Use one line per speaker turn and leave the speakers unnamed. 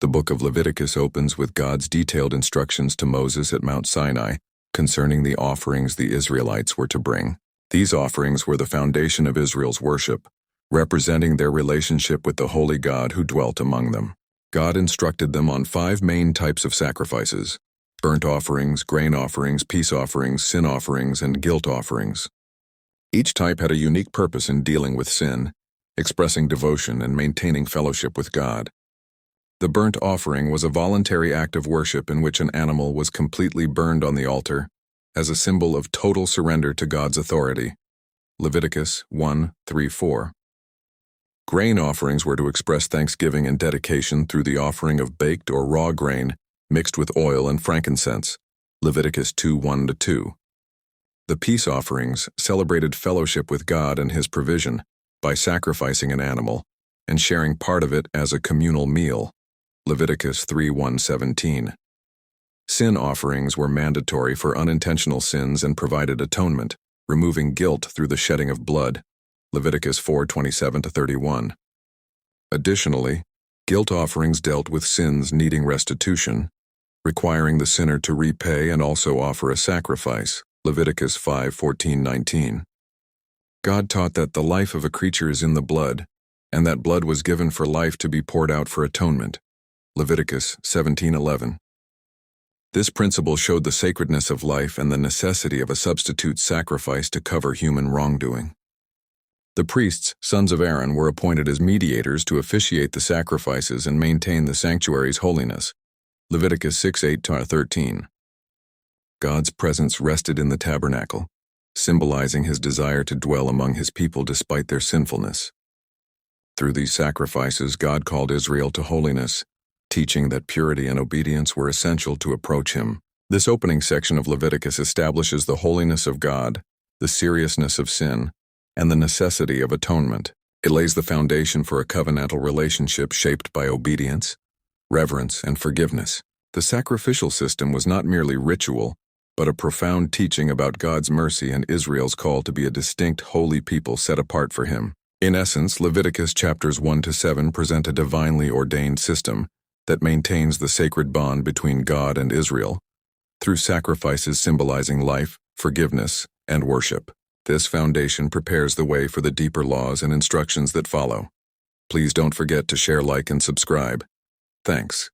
The book of Leviticus opens with God's detailed instructions to Moses at Mount Sinai concerning the offerings the Israelites were to bring. These offerings were the foundation of Israel's worship, representing their relationship with the holy God who dwelt among them. God instructed them on 5 main types of sacrifices: burnt offerings, grain offerings, peace offerings, sin offerings, and guilt offerings. Each type had a unique purpose in dealing with sin, expressing devotion, and maintaining fellowship with God. The burnt offering was a voluntary act of worship in which an animal was completely burned on the altar as a symbol of total surrender to God's authority. Leviticus 1:3-4. Grain offerings were to express thanksgiving and dedication through the offering of baked or raw grain mixed with oil and frankincense. Leviticus 2:1-2. The peace offerings celebrated fellowship with God and His provision by sacrificing an animal and sharing part of it as a communal meal. Leviticus 3:1-17. Sin offerings were mandatory for unintentional sins and provided atonement, removing guilt through the shedding of blood. Leviticus 4:27-31. Additionally, guilt offerings dealt with sins needing restitution, requiring the sinner to repay and also offer a sacrifice. Leviticus 5:14-19. God taught that the life of a creature is in the blood, and that blood was given for life to be poured out for atonement. Leviticus 17:11. This principle showed the sacredness of life and the necessity of a substitute sacrifice to cover human wrongdoing. The priests, sons of Aaron, were appointed as mediators to officiate the sacrifices and maintain the sanctuary's holiness. Leviticus 6:8-13. God's presence rested in the tabernacle, symbolizing His desire to dwell among His people despite their sinfulness. Through these sacrifices, God called Israel to holiness, teaching that purity and obedience were essential to approach Him. This opening section of Leviticus establishes the holiness of God, the seriousness of sin, and the necessity of atonement. It lays the foundation for a covenantal relationship shaped by obedience, reverence, and forgiveness. The sacrificial system was not merely ritual, but a profound teaching about God's mercy and Israel's call to be a distinct, holy people set apart for Him. In essence, Leviticus chapters 1-7 present a divinely ordained system that maintains the sacred bond between God and Israel through sacrifices symbolizing life, forgiveness, and worship. This foundation prepares the way for the deeper laws and instructions that follow. Please don't forget to share, like, and subscribe. Thanks.